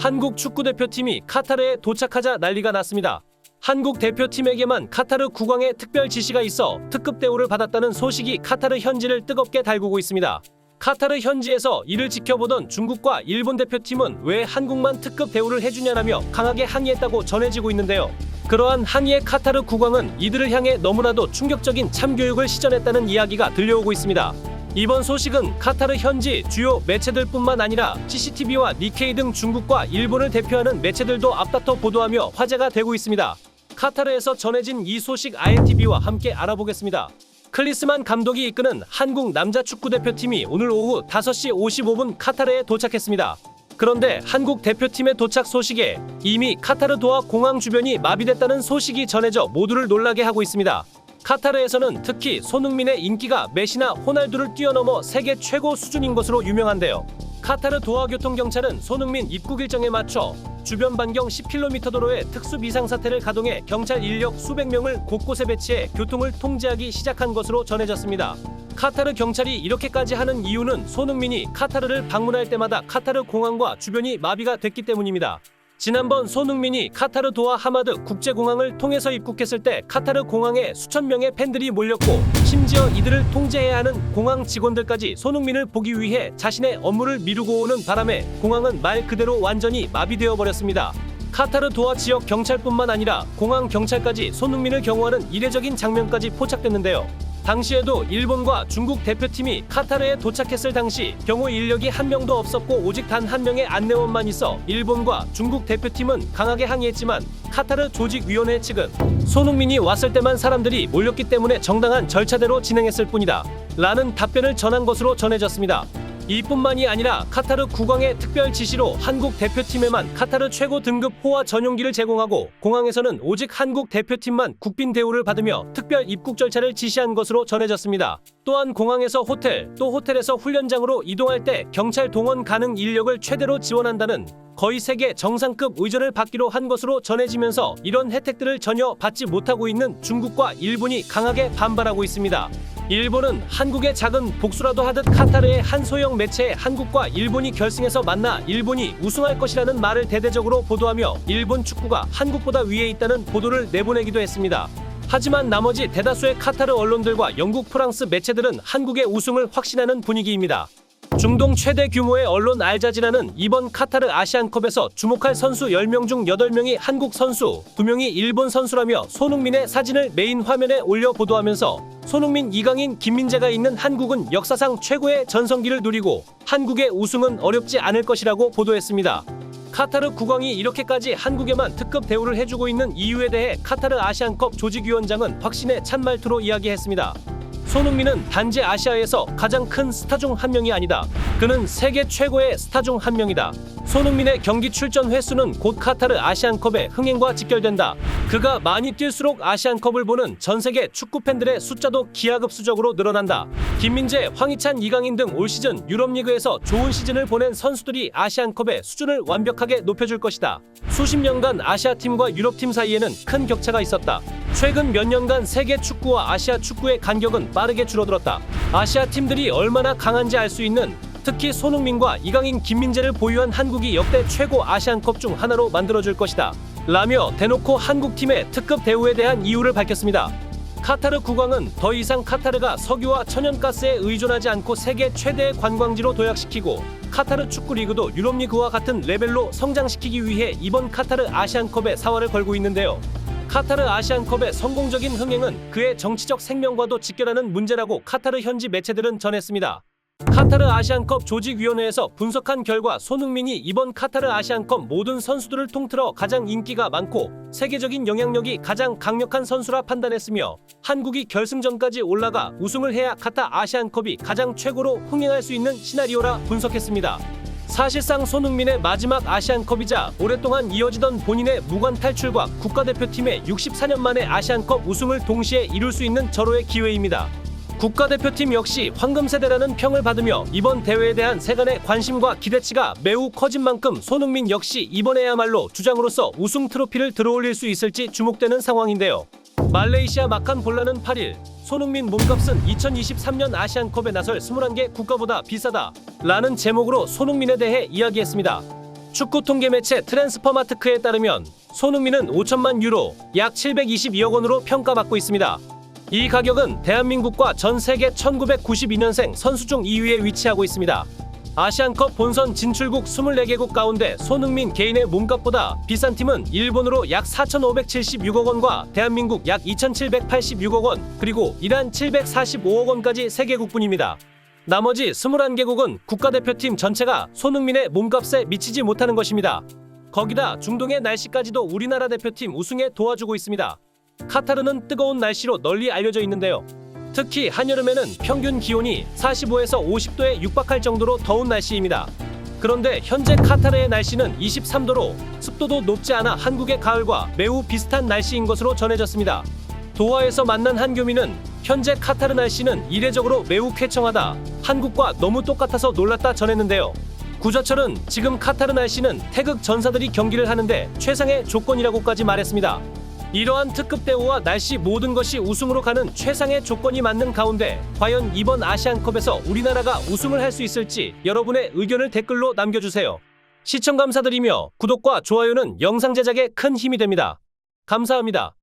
한국 축구대표팀이 카타르에 도착하자 난리가 났습니다. 한국 대표팀에게만 카타르 국왕의 특별 지시가 있어 특급 대우를 받았다는 소식이 카타르 현지를 뜨겁게 달구고 있습니다. 카타르 현지에서 이를 지켜보던 중국과 일본 대표팀은 왜 한국만 특급 대우를 해주냐라며 강하게 항의했다고 전해지고 있는데요. 그러한 항의에 카타르 국왕은 이들을 향해 너무나도 충격적인 참교육을 시전했다는 이야기가 들려오고 있습니다. 이번 소식은 카타르 현지 주요 매체들뿐만 아니라 CCTV와 니케이 등 중국과 일본을 대표하는 매체들도 앞다퉈 보도하며 화제가 되고 있습니다. 카타르에서 전해진 이 소식 INTV와 함께 알아보겠습니다. 클리스만 감독이 이끄는 한국 남자 축구대표팀이 오늘 오후 5시 55분 카타르에 도착했습니다. 그런데 한국 대표팀의 도착 소식에 이미 카타르 도하 공항 주변이 마비됐다는 소식이 전해져 모두를 놀라게 하고 있습니다. 카타르에서는 특히 손흥민의 인기가 메시나 호날두를 뛰어넘어 세계 최고 수준인 것으로 유명한데요. 카타르 도하 교통경찰은 손흥민 입국 일정에 맞춰 주변 반경 10km 도로에 특수 비상사태를 가동해 경찰 인력 수백 명을 곳곳에 배치해 교통을 통제하기 시작한 것으로 전해졌습니다. 카타르 경찰이 이렇게까지 하는 이유는 손흥민이 카타르를 방문할 때마다 카타르 공항과 주변이 마비가 됐기 때문입니다. 지난번 손흥민이 카타르 도하 하마드 국제공항을 통해서 입국했을 때 카타르 공항에 수천 명의 팬들이 몰렸고 심지어 이들을 통제해야 하는 공항 직원들까지 손흥민을 보기 위해 자신의 업무를 미루고 오는 바람에 공항은 말 그대로 완전히 마비되어 버렸습니다. 카타르 도하 지역 경찰뿐만 아니라 공항 경찰까지 손흥민을 경호하는 이례적인 장면까지 포착됐는데요. 당시에도 일본과 중국 대표팀이 카타르에 도착했을 당시 경호 인력이 한 명도 없었고 오직 단 한 명의 안내원만 있어 일본과 중국 대표팀은 강하게 항의했지만 카타르 조직위원회 측은 손흥민이 왔을 때만 사람들이 몰렸기 때문에 정당한 절차대로 진행했을 뿐이다 라는 답변을 전한 것으로 전해졌습니다. 이뿐만이 아니라 카타르 국왕의 특별 지시로 한국 대표팀에만 카타르 최고 등급 호화 전용기를 제공하고 공항에서는 오직 한국 대표팀만 국빈 대우를 받으며 특별 입국 절차를 지시한 것으로 전해졌습니다. 또한 공항에서 호텔, 또 호텔에서 훈련장으로 이동할 때 경찰 동원 가능 인력을 최대로 지원한다는 거의 세계 정상급 의전을 받기로 한 것으로 전해지면서 이런 혜택들을 전혀 받지 못하고 있는 중국과 일본이 강하게 반발하고 있습니다. 일본은 한국의 작은 복수라도 하듯 카타르의 한 소형 매체에 한국과 일본이 결승에서 만나 일본이 우승할 것이라는 말을 대대적으로 보도하며 일본 축구가 한국보다 위에 있다는 보도를 내보내기도 했습니다. 하지만 나머지 대다수의 카타르 언론들과 영국, 프랑스 매체들은 한국의 우승을 확신하는 분위기입니다. 중동 최대 규모의 언론 알자지라는 이번 카타르 아시안컵에서 주목할 선수 10명 중 8명이 한국 선수, 2명이 일본 선수라며 손흥민의 사진을 메인 화면에 올려 보도하면서 손흥민, 이강인, 김민재가 있는 한국은 역사상 최고의 전성기를 누리고 한국의 우승은 어렵지 않을 것이라고 보도했습니다. 카타르 국왕이 이렇게까지 한국에만 특급 대우를 해주고 있는 이유에 대해 카타르 아시안컵 조직위원장은 확신에 찬 말투로 이야기했습니다. 손흥민은 단지 아시아에서 가장 큰 스타 중 한 명이 아니다. 그는 세계 최고의 스타 중 한 명이다. 손흥민의 경기 출전 횟수는 곧 카타르 아시안컵의 흥행과 직결된다. 그가 많이 뛸수록 아시안컵을 보는 전세계 축구 팬들의 숫자도 기하급수적으로 늘어난다. 김민재, 황희찬, 이강인 등 올 시즌 유럽리그에서 좋은 시즌을 보낸 선수들이 아시안컵의 수준을 완벽하게 높여줄 것이다. 수십 년간 아시아팀과 유럽팀 사이에는 큰 격차가 있었다. 최근 몇 년간 세계 축구와 아시아 축구의 간격은 빠르게 줄어들었다. 아시아 팀들이 얼마나 강한지 알 수 있는, 특히 손흥민과 이강인, 김민재를 보유한 한국이 역대 최고 아시안컵 중 하나로 만들어줄 것이다 라며 대놓고 한국팀의 특급 대우에 대한 이유를 밝혔습니다. 카타르 국왕은 더 이상 카타르가 석유와 천연가스에 의존하지 않고 세계 최대의 관광지로 도약시키고 카타르 축구리그도 유럽리그와 같은 레벨로 성장시키기 위해 이번 카타르 아시안컵에 사활을 걸고 있는데요. 카타르 아시안컵의 성공적인 흥행은 그의 정치적 생명과도 직결하는 문제라고 카타르 현지 매체들은 전했습니다. 카타르 아시안컵 조직위원회에서 분석한 결과 손흥민이 이번 카타르 아시안컵 모든 선수들을 통틀어 가장 인기가 많고 세계적인 영향력이 가장 강력한 선수라 판단했으며 한국이 결승전까지 올라가 우승을 해야 카타르 아시안컵이 가장 최고로 흥행할 수 있는 시나리오라 분석했습니다. 사실상 손흥민의 마지막 아시안컵이자 오랫동안 이어지던 본인의 무관 탈출과 국가대표팀의 64년 만의 아시안컵 우승을 동시에 이룰 수 있는 절호의 기회입니다. 국가대표팀 역시 황금세대라는 평을 받으며 이번 대회에 대한 세간의 관심과 기대치가 매우 커진 만큼 손흥민 역시 이번에야말로 주장으로서 우승 트로피를 들어올릴 수 있을지 주목되는 상황인데요. 말레이시아 마칸 볼라는 8일 손흥민 몸값은 2023년 아시안컵에 나설 21개 국가보다 비싸다 라는 제목으로 손흥민에 대해 이야기했습니다. 축구 통계 매체 트랜스퍼마트크에 따르면 손흥민은 5천만 유로, 약 722억 원으로 평가받고 있습니다. 이 가격은 대한민국과 전 세계 1992년생 선수 중 2위에 위치하고 있습니다. 아시안컵 본선 진출국 24개국 가운데 손흥민 개인의 몸값보다 비싼 팀은 일본으로 약 4,576억 원과 대한민국 약 2,786억 원, 그리고 이란 745억 원까지 3개국뿐입니다. 나머지 21개국은 국가대표팀 전체가 손흥민의 몸값에 미치지 못하는 것입니다. 거기다 중동의 날씨까지도 우리나라 대표팀 우승에 도와주고 있습니다. 카타르는 뜨거운 날씨로 널리 알려져 있는데요. 특히 한여름에는 평균 기온이 45에서 50도에 육박할 정도로 더운 날씨입니다. 그런데 현재 카타르의 날씨는 23도로 습도도 높지 않아 한국의 가을과 매우 비슷한 날씨인 것으로 전해졌습니다. 도하에서 만난 한 교민은 현재 카타르 날씨는 이례적으로 매우 쾌청하다, 한국과 너무 똑같아서 놀랐다 전했는데요. 구자철은 지금 카타르 날씨는 태극 전사들이 경기를 하는데 최상의 조건이라고까지 말했습니다. 이러한 특급 대우와 날씨 모든 것이 우승으로 가는 최상의 조건이 맞는 가운데 과연 이번 아시안컵에서 우리나라가 우승을 할 수 있을지 여러분의 의견을 댓글로 남겨주세요. 시청 감사드리며 구독과 좋아요는 영상 제작에 큰 힘이 됩니다. 감사합니다.